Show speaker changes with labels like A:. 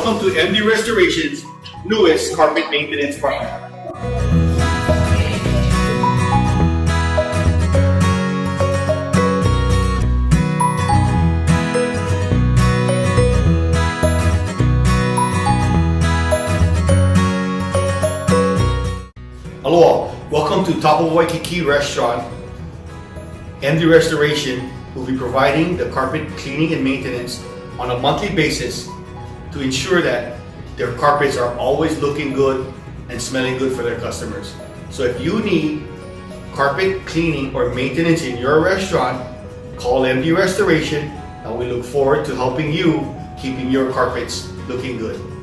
A: Welcome to MD Restoration's newest carpet maintenance partner. Aloha, welcome to top of Waikiki restaurant. MD Restoration will be providing the carpet cleaning and maintenance on a monthly basis to ensure that their carpets are always looking good and smelling good for their customers. So if you need carpet cleaning or maintenance in your restaurant, call MD Restoration and we look forward to helping you keeping your carpets looking good.